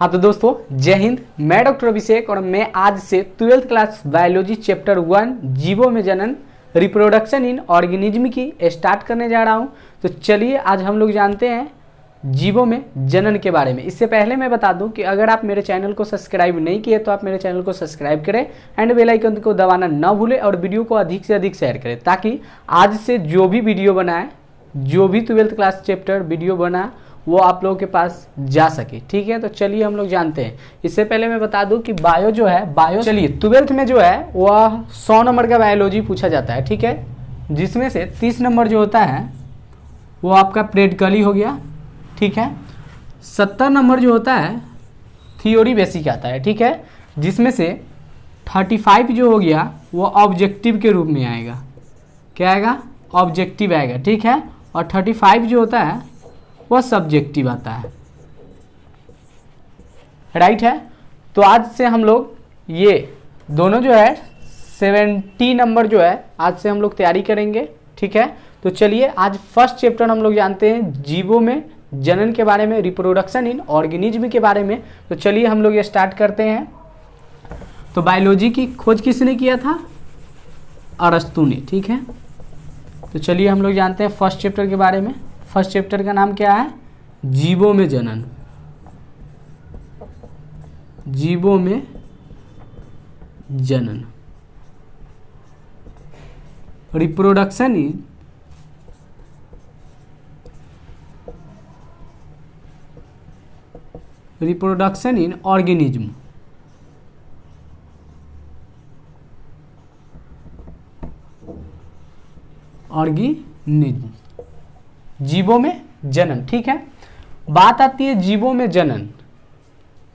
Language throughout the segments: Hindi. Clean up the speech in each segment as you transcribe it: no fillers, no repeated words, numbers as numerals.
हाँ तो दोस्तों जय हिंद। मैं डॉक्टर अभिषेक और मैं आज से 12th क्लास बायोलॉजी चैप्टर 1 जीवों में जनन रिप्रोडक्शन इन ऑर्गेनिज्म की स्टार्ट करने जा रहा हूँ। तो चलिए आज हम लोग जानते हैं जीवों में जनन के बारे में। इससे पहले मैं बता दूं कि अगर आप मेरे चैनल को सब्सक्राइब नहीं किए तो आप मेरे चैनल को सब्सक्राइब करें एंड बेल आइकन को दबाना न भूलें और वीडियो को अधिक से अधिक शेयर करें ताकि आज से जो भी वीडियो बनाए, जो भी 12th क्लास चैप्टर वीडियो बना वो आप लोगों के पास जा सके। ठीक है, तो चलिए हम लोग जानते हैं। इससे पहले मैं बता दूं कि बायो जो है, बायो चलिए 12th में जो है वह 100 नंबर का बायोलॉजी पूछा जाता है। ठीक है, जिसमें से 30 नंबर जो होता है वो आपका प्रैक्टिकली हो गया। ठीक है, 70 नंबर जो होता है थ्योरी बेसिक आता है। ठीक है, जिसमें से 35 जो हो गया वो ऑब्जेक्टिव के रूप में आएगा। क्या आएगा? ऑब्जेक्टिव आएगा। ठीक है, और 35 जो होता है वह सब्जेक्टिव आता है। राइट है। तो आज से हम लोग ये दोनों जो है 70 नंबर जो है आज से हम लोग तैयारी करेंगे। ठीक है, तो चलिए आज फर्स्ट चैप्टर हम लोग जानते हैं जीवों में जनन के बारे में, रिप्रोडक्शन इन ऑर्गेनिज्म के बारे में। तो चलिए हम लोग ये स्टार्ट करते हैं। तो बायोलॉजी की खोज किसने किया था? अरस्तु ने। ठीक है, तो चलिए हम लोग जानते हैं फर्स्ट चैप्टर के बारे में। फर्स्ट चैप्टर का नाम क्या है? जीवों में जनन। जीवों में जनन, रिप्रोडक्शन इन ऑर्गेनिज्म। ऑर्गेनिज्म, जीवों में जनन। ठीक है, बात आती है जीवों में जनन।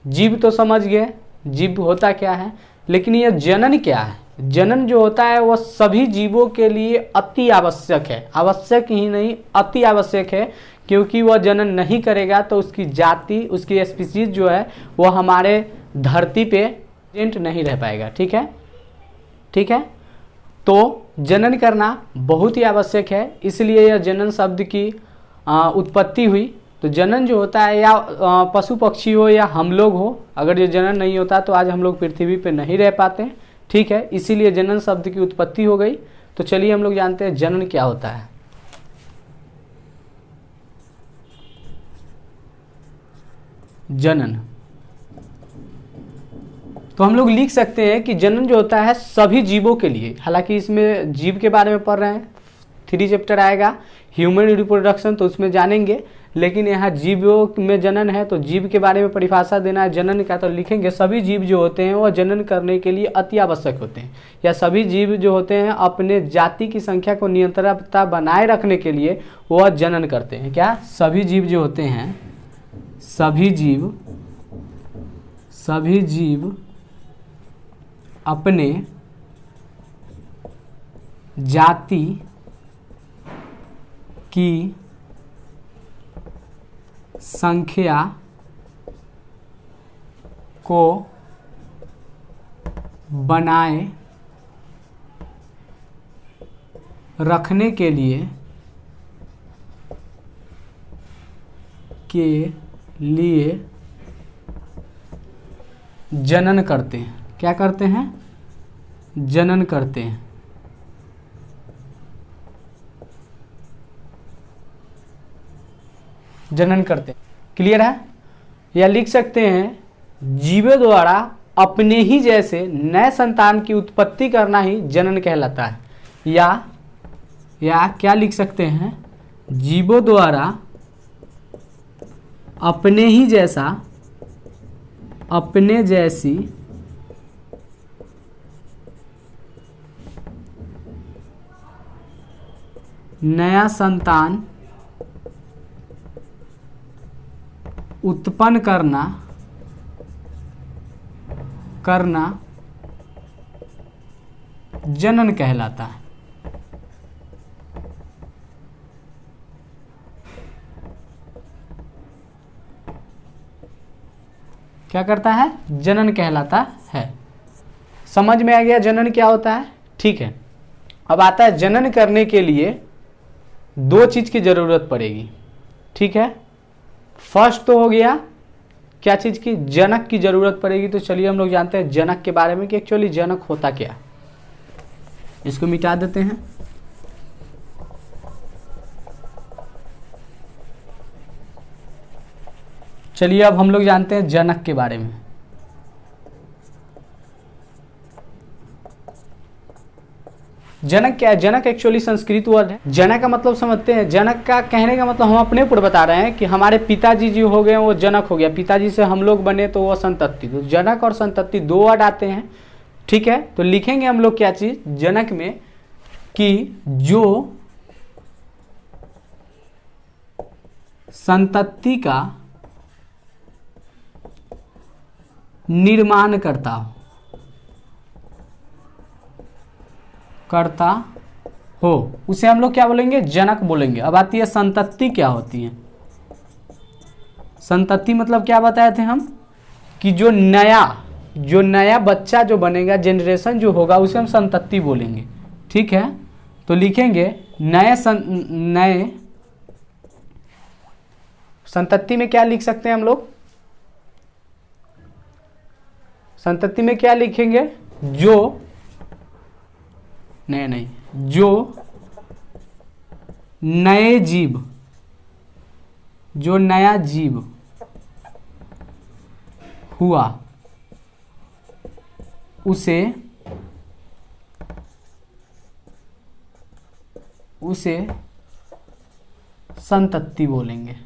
जीव तो समझ गए, जीव होता क्या है, लेकिन यह जनन क्या है? जनन जो होता है वह सभी जीवों के लिए अति आवश्यक है। आवश्यक ही नहीं, अति आवश्यक है, क्योंकि वह जनन नहीं करेगा तो उसकी जाति, उसकी स्पीसीज जो है वह हमारे धरती पे प्रेजेंट नहीं रह पाएगा। ठीक है, ठीक है, तो जनन करना बहुत ही आवश्यक है, इसलिए यह जनन शब्द की उत्पत्ति हुई। तो जनन जो होता है, या पशु पक्षी हो या हम लोग हो, अगर ये जनन नहीं होता तो आज हम लोग पृथ्वी पे नहीं रह पाते। ठीक है, इसीलिए जनन शब्द की उत्पत्ति हो गई। तो चलिए हम लोग जानते हैं जनन क्या होता है। जनन तो हम लोग लिख सकते हैं कि जनन जो होता है सभी जीवों के लिए, हालांकि इसमें जीव के बारे में पढ़ रहे हैं, 3 चैप्टर आएगा ह्यूमन रिप्रोडक्शन, तो उसमें जानेंगे। लेकिन यहाँ जीवों में जनन है तो जीव के बारे में परिभाषा देना है जनन का, तो लिखेंगे सभी जीव जो होते हैं वह जनन करने के लिए अति आवश्यक होते हैं, या सभी जीव जो होते हैं अपने जाति की संख्या को निरंतरता बनाए रखने के लिए वह जनन करते हैं। क्या? सभी जीव जो होते हैं, सभी जीव अपने जाति की संख्या को बनाए रखने के लिए जनन करते हैं। क्या करते हैं? जनन करते हैं। जनन करते हैं। क्लियर है? या लिख सकते हैं जीवों द्वारा अपने ही जैसे नए संतान की उत्पत्ति करना ही जनन कहलाता है। या क्या लिख सकते हैं? जीवों द्वारा अपने ही जैसा, अपने जैसी नया संतान उत्पन्न करना जनन कहलाता है। क्या करता है? जनन कहलाता है। समझ में आ गया जनन क्या होता है? ठीक है, अब आता है जनन करने के लिए दो चीज की जरूरत पड़ेगी। ठीक है, फर्स्ट तो हो गया क्या चीज़ की, जनक की जरूरत पड़ेगी। तो चलिए हम लोग जानते हैं जनक के बारे में कि एक्चुअली जनक होता क्या है। इसको मिटा देते हैं। चलिए अब हम लोग जानते हैं जनक के बारे में। जनक क्या है? जनक एक्चुअली संस्कृत वर्ड है। जनक का मतलब समझते हैं। जनक का कहने का मतलब हम अपने ऊपर बता रहे हैं कि हमारे पिताजी जो हो गए वो जनक हो गया, पिताजी से हम लोग बने तो वो संतति। तो जनक और संतति दो वर्ड आते हैं, ठीक है। तो लिखेंगे हम लोग क्या चीज जनक में कि जो संतति का निर्माण करता हो उसे हम लोग क्या बोलेंगे? जनक बोलेंगे। अब आती है संतति क्या होती है। संतति मतलब क्या बताए थे हम कि जो नया बच्चा जो बनेगा, जनरेशन जो होगा उसे हम संतति बोलेंगे, ठीक है। तो लिखेंगे नए संतति में क्या लिख सकते हैं हम लोग? संतति में क्या लिखेंगे? जो नए जीव, जो नया जीव हुआ उसे संतति बोलेंगे।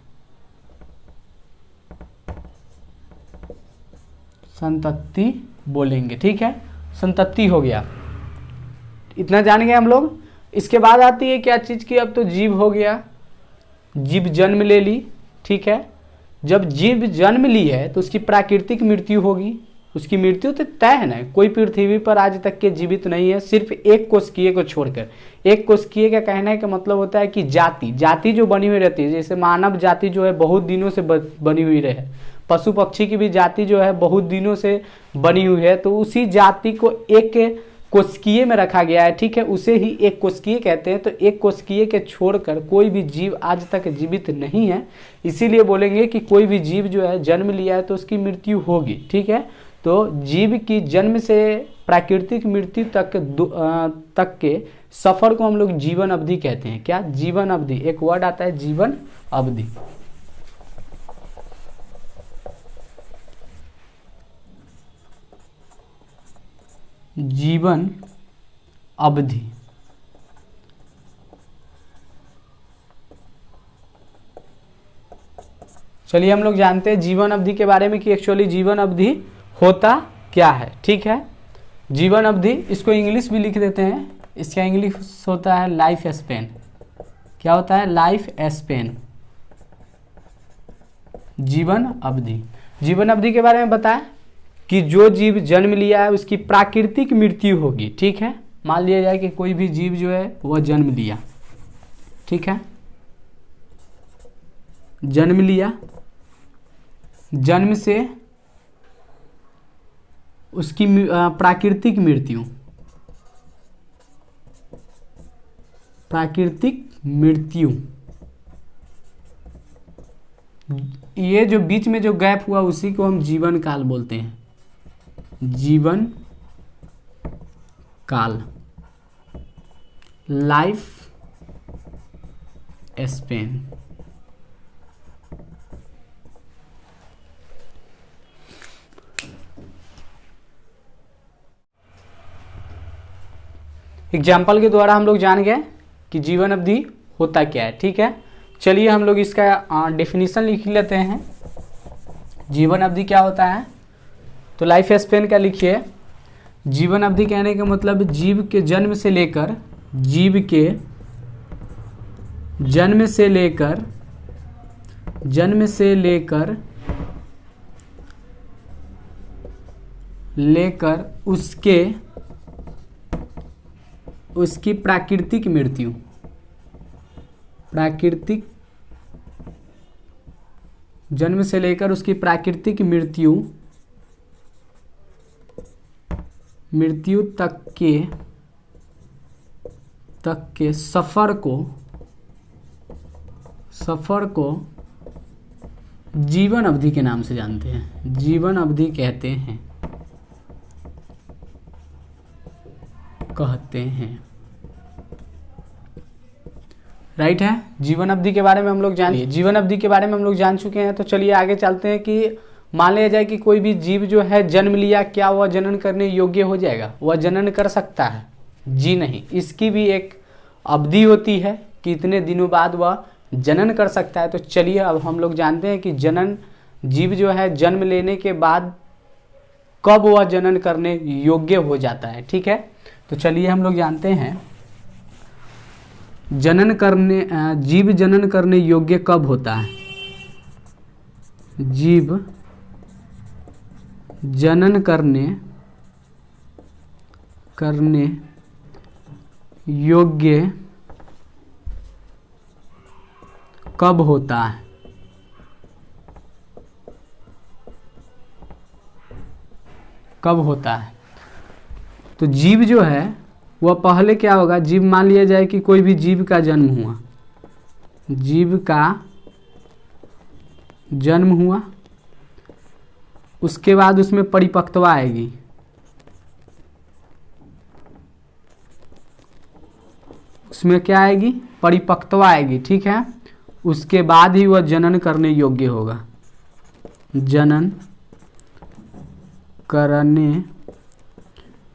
संतति बोलेंगे, ठीक है। संतति हो गया, इतना जान गए हम लोग। इसके बाद आती है क्या चीज की? अब तो जीव हो गया, जीव जन्म ले ली, ठीक है। जब जीव जन्म ली है तो उसकी प्राकृतिक मृत्यु होगी। उसकी मृत्यु तो तय है ना, कोई पृथ्वी पर आज तक के जीवित नहीं है, सिर्फ एक कोशिकीय को छोड़कर। एक कोशिकीय का कहने का मतलब होता है कि जाति जो बनी हुई रहती है, जैसे मानव जाति जो है बहुत दिनों से बनी हुई रहे, पशु पक्षी की भी जाति जो है बहुत दिनों से बनी हुई है, तो उसी जाति को एक कोशिकीय में रखा गया है, ठीक है। उसे ही एक कोशिकीय कहते हैं। तो एक कोशिकीय के छोड़कर कोई भी जीव आज तक जीवित नहीं है, इसीलिए बोलेंगे कि कोई भी जीव जो है जन्म लिया है तो उसकी मृत्यु होगी, ठीक है। तो जीव की जन्म से प्राकृतिक मृत्यु तक के सफर को हम लोग जीवन अवधि कहते हैं। क्या? जीवन अवधि। एक वर्ड आता है जीवन अवधि। जीवन अवधि। चलिए हम लोग जानते हैं जीवन अवधि के बारे में कि एक्चुअली जीवन अवधि होता क्या है, ठीक है। जीवन अवधि, इसको इंग्लिश भी लिख देते हैं। इसका इंग्लिश होता है लाइफ स्पेन। क्या होता है? लाइफ स्पेन, जीवन अवधि। जीवन अवधि के बारे में बताएं कि जो जीव जन्म लिया है उसकी प्राकृतिक मृत्यु होगी, ठीक है। मान लिया जाए कि कोई भी जीव जो है वह जन्म लिया, ठीक है, जन्म लिया, जन्म से उसकी प्राकृतिक मृत्यु, ये जो बीच में जो गैप हुआ उसी को हम जीवन काल बोलते हैं। जीवन काल, लाइफ स्पेन। एग्जाम्पल के द्वारा हम लोग जान गए कि जीवन अवधि होता क्या है, ठीक है। चलिए हम लोग इसका डेफिनेशन लिख लेते हैं। जीवन अवधि क्या होता है? तो लाइफ स्पेन का लिखिए। जीवन अवधि कहने का मतलब जीव के जन्म से लेकर उसकी प्राकृतिक मृत्यु, जन्म से लेकर उसकी प्राकृतिक मृत्यु तक के सफर को जीवन अवधि के नाम से जानते हैं, जीवन अवधि कहते हैं, कहते हैं। राइट है, जीवन अवधि के बारे में हम लोग जीवन अवधि के बारे में हम लोग जान चुके हैं। तो चलिए आगे चलते हैं कि मान लिया जाए कि कोई भी जीव जो है जन्म लिया, क्या वह जनन करने योग्य हो जाएगा? वह जनन कर सकता है? जी नहीं, इसकी भी एक अवधि होती है कि इतने दिनों बाद वह जनन कर सकता है। तो चलिए अब हम लोग जानते हैं कि जनन, जीव जो है जन्म लेने के बाद कब वह जनन करने योग्य हो जाता है। ठीक है, तो चलिए हम लोग जानते हैं जनन करने, जीव जनन करने योग्य कब होता है? जीव जनन करने योग्य कब होता है? कब होता है? तो जीव जो है वह पहले क्या होगा, जीव मान लिया जाए कि कोई भी जीव का जन्म हुआ, जीव का जन्म हुआ, उसके बाद उसमें परिपक्वता आएगी, उसमें क्या आएगी? परिपक्वता आएगी। ठीक है, उसके बाद ही वह जनन करने योग्य होगा, जनन करने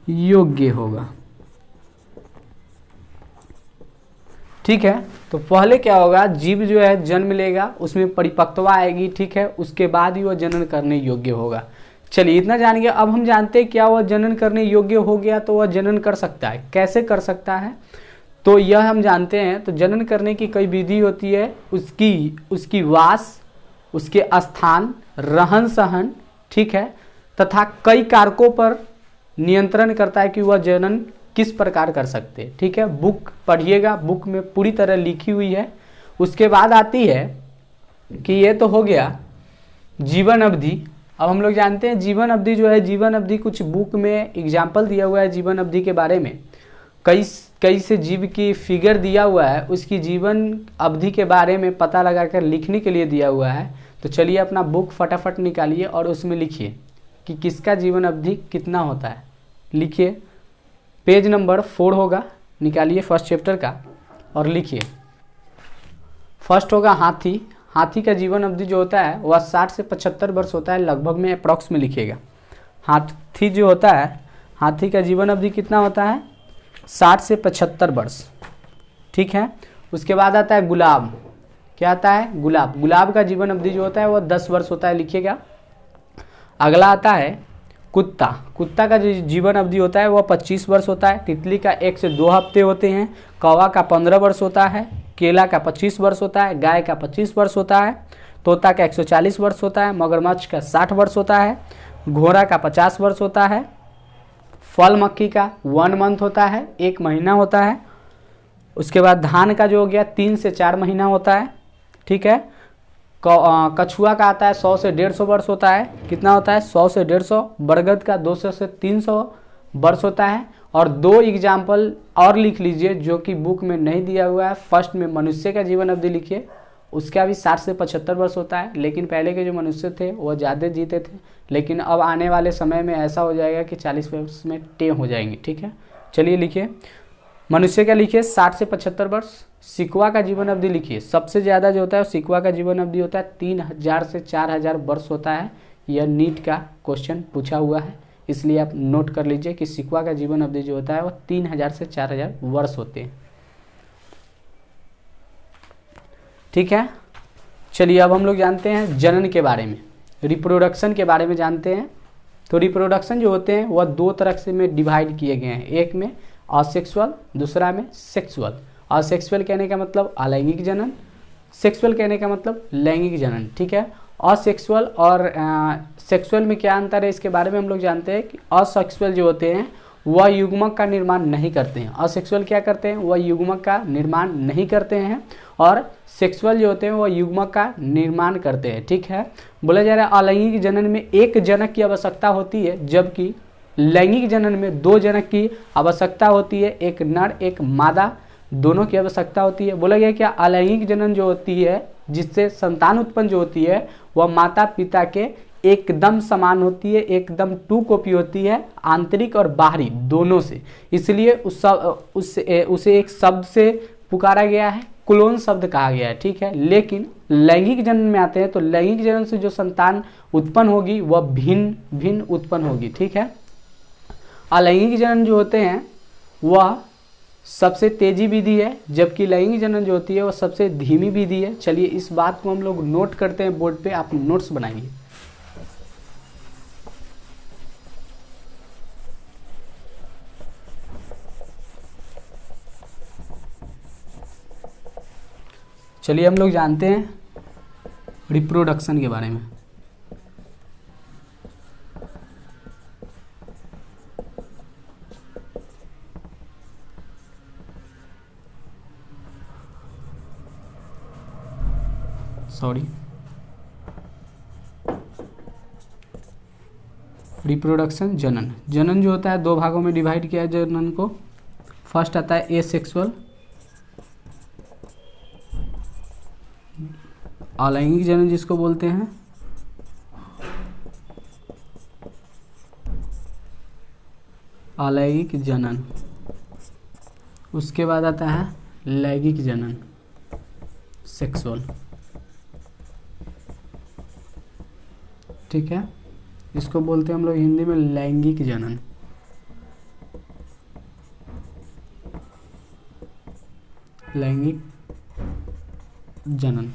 योग्य होगा। ठीक है, तो पहले क्या होगा, जीव जो है जन्म लेगा, उसमें परिपक्वता आएगी। ठीक है, उसके बाद ही वह जनन करने योग्य होगा। चलिए इतना जान गया। अब हम जानते हैं क्या वह जनन करने योग्य हो गया तो वह जनन कर सकता है। कैसे कर सकता है तो यह हम जानते हैं। तो जनन करने की कई विधि होती है, उसकी वास, उसके स्थान, रहन सहन, ठीक है, तथा कई कारकों पर नियंत्रण करता है कि वह जनन किस प्रकार कर सकते हैं। ठीक है, बुक पढ़िएगा, बुक में पूरी तरह लिखी हुई है। उसके बाद आती है कि ये तो हो गया जीवन अवधि। अब हम लोग जानते हैं जीवन अवधि जो है, जीवन अवधि कुछ बुक में एग्जाम्पल दिया हुआ है जीवन अवधि के बारे में, कई से जीव की फिगर दिया हुआ है, उसकी जीवन अवधि के बारे में पता लगाकर लिखने के लिए दिया हुआ है। तो चलिए अपना बुक फटाफट निकालिए और उसमें लिखिए कि किसका जीवन अवधि कितना होता है। लिखिए, पेज नंबर 4 होगा, निकालिए फर्स्ट चैप्टर का और लिखिए। फर्स्ट होगा हाथी। हाथी का जीवन अवधि जो होता है वह 60 से 75 वर्ष होता है, लगभग में अप्रॉक्स में लिखिएगा। हाथी जो होता है, हाथी का जीवन अवधि कितना होता है? 60 से 75 वर्ष। ठीक है, उसके बाद आता है गुलाब। क्या आता है? गुलाब। गुलाब का जीवन अवधि जो होता है वह 10 वर्ष होता है, लिखिएगा। अगला आता है कुत्ता। कुत्ता का जो जीवन अवधि होता है वह 25 वर्ष होता है। तितली का 1 से 2 हफ्ते होते हैं। कौवा का 15 वर्ष होता है। केला का 25 वर्ष होता है। गाय का 25 वर्ष होता है। तोता का 140 वर्ष होता है। मगरमच्छ का 60 वर्ष होता है। घोड़ा का 50 वर्ष होता है। फल मक्खी का 1 मंथ होता है, 1 महीना होता है। उसके बाद धान का जो हो गया 3 से 4 महीना होता है। ठीक है, कछुआ का आता है 100 से 150 वर्ष होता है। कितना होता है? 100 से 150। बरगद का 200 से 300 वर्ष होता है। और 2 एग्जाम्पल और लिख लीजिए जो कि बुक में नहीं दिया हुआ है। फर्स्ट में मनुष्य का जीवन अवधि लिखिए, उसका भी 60 से 75 वर्ष होता है। लेकिन पहले के जो मनुष्य थे वो ज़्यादा जीते थे, लेकिन अब आने वाले समय में ऐसा हो जाएगा कि 40 वर्ष में टेम हो जाएंगे। ठीक है, चलिए लिखिए, मनुष्य का लिखिए 60 से 75 वर्ष। सिकुआ का जीवन अवधि लिखिए, सबसे ज़्यादा जो होता है सिकुआ का जीवन अवधि होता है 3000 से 4000 वर्ष होता है। यह नीट का क्वेश्चन पूछा हुआ है, इसलिए आप नोट कर लीजिए कि सिकुआ का जीवन अवधि जो होता है वह 3000 से 4000 वर्ष होते हैं। ठीक है, चलिए अब हम लोग जानते हैं जनन के बारे में, रिप्रोडक्शन के बारे में जानते हैं। तो रिप्रोडक्शन जो होते हैं वह 2 तरह से में डिवाइड किए गए हैं, एक में असेक्सुअल, दूसरा में सेक्सुअल। असेक्सुअल कहने का मतलब अलैंगिक जनन, सेक्सुअल कहने का मतलब लैंगिक जनन। ठीक है, असेक्सुअल और सेक्सुअल में क्या अंतर है इसके बारे में हम लोग जानते हैं कि असेक्सुअल जो होते हैं वह युग्मक का निर्माण नहीं करते हैं। असेक्सुअल क्या करते हैं? वह युग्मक का निर्माण नहीं करते हैं, और सेक्सुअल जो होते हैं वह युग्मक का निर्माण करते हैं। ठीक है, बोला जा रहा है अलैंगिक जनन में 1 जनक की आवश्यकता होती है, जबकि लैंगिक जनन में 2 जनक की आवश्यकता होती है, एक नर एक मादा, दोनों की आवश्यकता होती है। बोला गया क्या अलैंगिक जनन जो होती है जिससे संतान उत्पन्न जो होती है वह माता पिता के एकदम समान होती है, एकदम टू कॉपी होती है, आंतरिक और बाहरी दोनों से। इसलिए उसे एक शब्द से पुकारा गया है, क्लोन शब्द कहा गया है, ठीक है। लेकिन लैंगिक जनन में आते हैं तो लैंगिक जनन से जो संतान उत्पन्न होगी वह भिन्न भिन्न उत्पन्न होगी, ठीक है। अलैंगिक जनन जो होते हैं वह सबसे तेजी विधि है, जबकि लैंगिक जनन जो होती है वह सबसे धीमी विधि है। चलिए इस बात को हम लोग नोट करते हैं, बोर्ड पे आप नोट्स बनाइए। चलिए हम लोग जानते हैं रिप्रोडक्शन के बारे में। रिप्रोडक्शन जनन, जनन जो होता है दो भागों में डिवाइड किया है जनन को। फर्स्ट आता है एसेक्सुअल, अलैंगिक जनन जिसको बोलते हैं, अलैंगिक जनन। उसके बाद आता है लैंगिक जनन, सेक्सुअल, ठीक है। इसको बोलते हैं हम लोग हिंदी में लैंगिक जनन। लैंगिक जनन।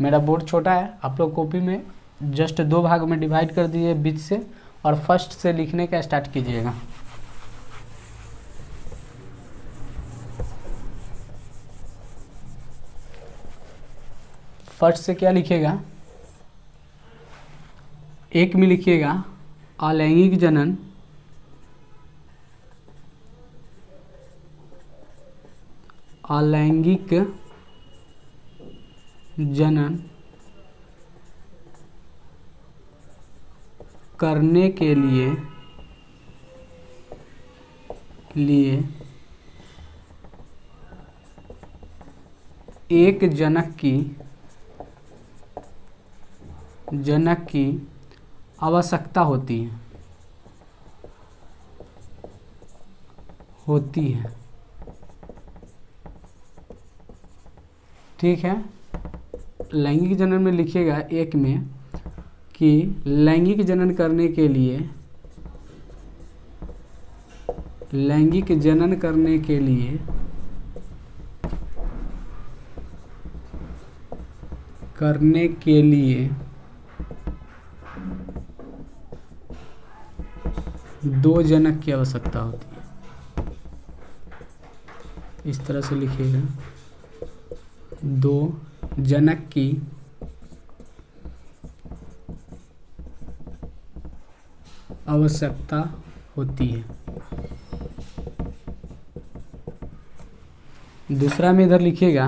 मेरा बोर्ड छोटा है, आप लोग कॉपी में जस्ट दो भाग में डिवाइड कर दीजिए बीच से, और फर्स्ट से लिखने का स्टार्ट कीजिएगा। फर्स्ट से क्या लिखिएगा, एक में लिखिएगा अलैंगिक जनन, अलैंगिक जनन करने के लिए एक जनक की आवश्यकता होती है, ठीक है। लैंगिक जनन में लिखिएगा एक में कि लैंगिक जनन करने के लिए दो जनक की आवश्यकता होती है। इस तरह से लिखिएगा, दो जनक की आवश्यकता होती है। दूसरा में इधर लिखिएगा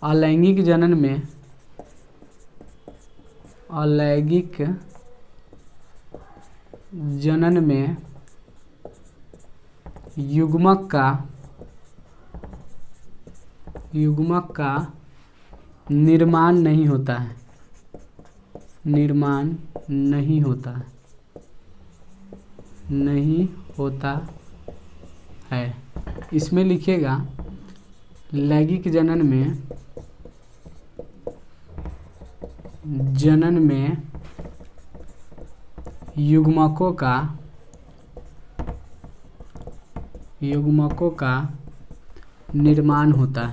अलैंगिक जनन में युग्मक का निर्माण नहीं होता है। इसमें लिखिएगा लैंगिक जनन में युग्मकों का निर्माण होता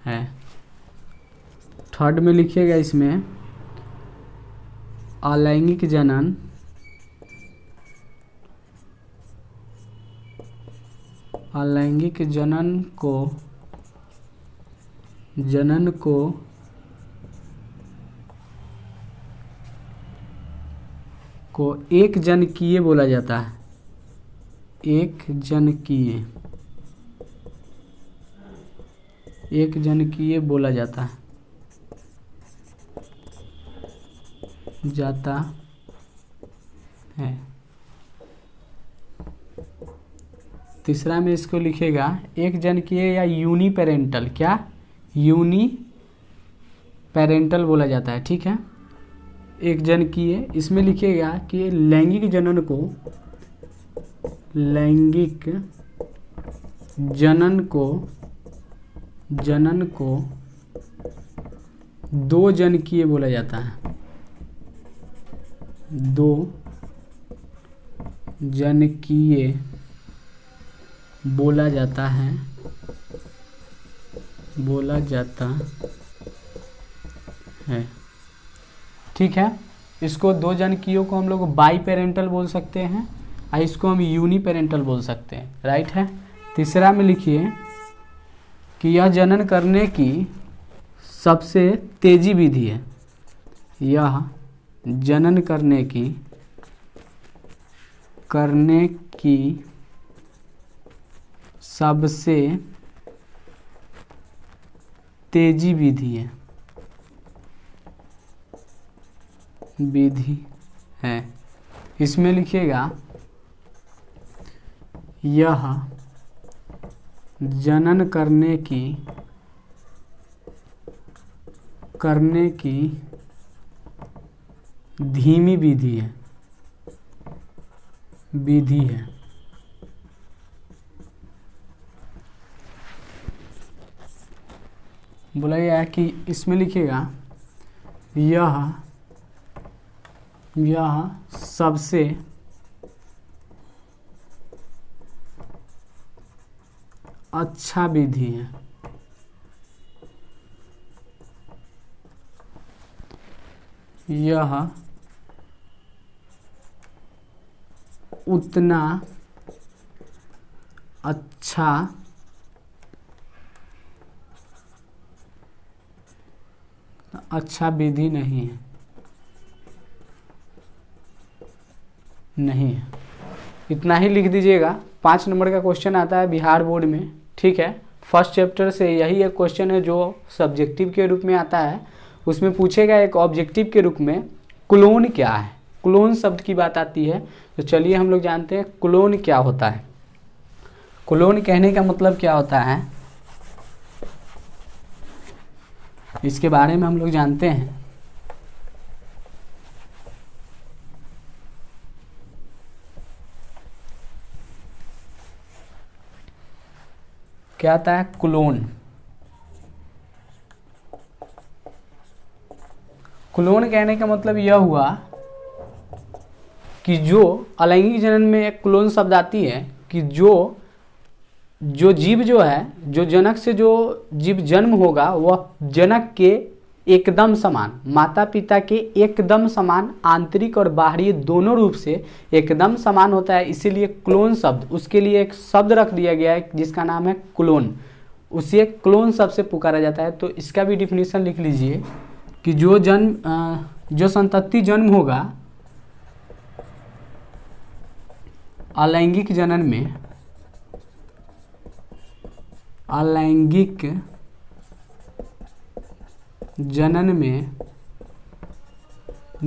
है। थर्ड में लिखिएगा इसमें अलैंगिक जनन जनन को एक जनकीय बोला जाता है। एक जनकीय बोला जाता है। तीसरा में इसको लिखेगा एक जनकीय या यूनी पेरेंटल, क्या यूनी पेरेंटल बोला जाता है, ठीक है। एक जनकीय, इसमें लिखेगा कि लैंगिक जनन को दो जनकीय बोला जाता है, दो जनकीय बोला जाता है, ठीक है। इसको दो जनकीयों को हम लोग बाई पेरेंटल बोल सकते हैं और इसको हम यूनी पेरेंटल बोल सकते हैं, राइट है। तीसरा में लिखिए कि यह जनन करने की सबसे तेजी विधि है, यह जनन करने की सबसे तेजी विधि है। इसमें लिखिएगा यह जनन करने की धीमी विधि है। बोला गया है कि इसमें लिखिएगा यह सबसे अच्छा विधि है। यह उतना अच्छा विधि नहीं है। इतना ही लिख दीजिएगा। 5 नंबर का क्वेश्चन आता है बिहार बोर्ड में, ठीक है। फर्स्ट चैप्टर से यही एक क्वेश्चन है जो सब्जेक्टिव के रूप में आता है। उसमें पूछेगा एक ऑब्जेक्टिव के रूप में क्लोन क्या है, क्लोन शब्द की बात आती है। तो चलिए हम लोग जानते हैं क्लोन क्या होता है। क्लोन कहने का मतलब क्या होता है, इसके बारे में हम लोग जानते हैं। क्या आता है क्लोन। क्लोन कहने का मतलब यह हुआ कि जो अलैंगिक जनन में एक क्लोन शब्द आती है कि जो जीव जो है, जो जनक से जो जीव जन्म होगा वह जनक के एकदम समान, माता पिता के एकदम समान, आंतरिक और बाहरी दोनों रूप से एकदम समान होता है। इसीलिए क्लोन शब्द, उसके लिए एक शब्द रख दिया गया है जिसका नाम है क्लोन। उसे क्लोन शब्द से पुकारा जाता है। तो इसका भी डिफिनीशन लिख लीजिए कि जो संतति जन्म होगा अलैंगिक जनन में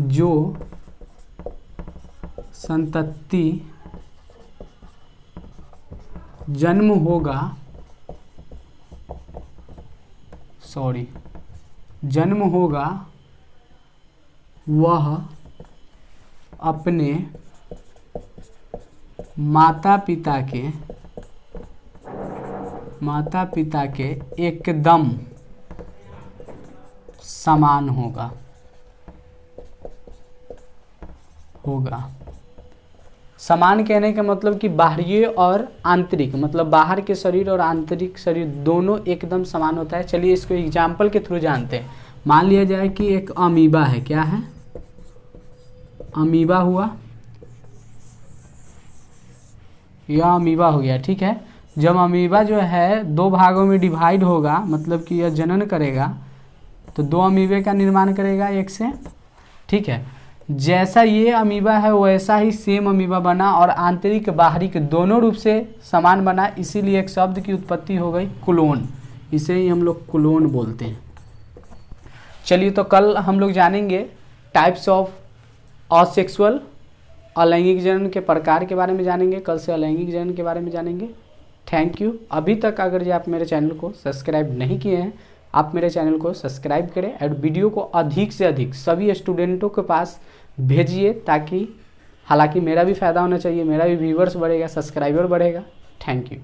जो संतति जन्म होगा वह अपने माता पिता के एकदम समान होगा। समान कहने का मतलब कि बाहरी और आंतरिक, मतलब बाहर के शरीर और आंतरिक शरीर दोनों एकदम समान होता है। चलिए इसको एग्जाम्पल के थ्रू जानते हैं। मान लिया जाए कि एक अमीबा है, क्या है, अमीबा हुआ, यह अमीबा हो गया, ठीक है। जब अमीबा जो है 2 भागों में डिवाइड होगा, मतलब कि यह जनन करेगा, तो 2 अमीबे का निर्माण करेगा एक से, ठीक है। जैसा ये अमीबा है वैसा ही सेम अमीबा बना और आंतरिक बाहरी के दोनों रूप से समान बना, इसीलिए एक शब्द की उत्पत्ति हो गई क्लोन। इसे ही हम लोग क्लोन बोलते हैं। चलिए तो कल हम लोग जानेंगे टाइप्स ऑफ असेक्सुअल, अलैंगिक जनन के प्रकार के बारे में जानेंगे। कल से अलैंगिक जनन के बारे में जानेंगे। Thank you. अभी तक अगर जो आप मेरे चैनल को सब्सक्राइब नहीं किए हैं, आप मेरे चैनल को सब्सक्राइब करें और वीडियो को अधिक से अधिक सभी स्टूडेंटों के पास भेजिए, ताकि हालांकि मेरा भी फ़ायदा होना चाहिए, मेरा भी व्यूवर्स बढ़ेगा, सब्सक्राइबर बढ़ेगा। Thank you.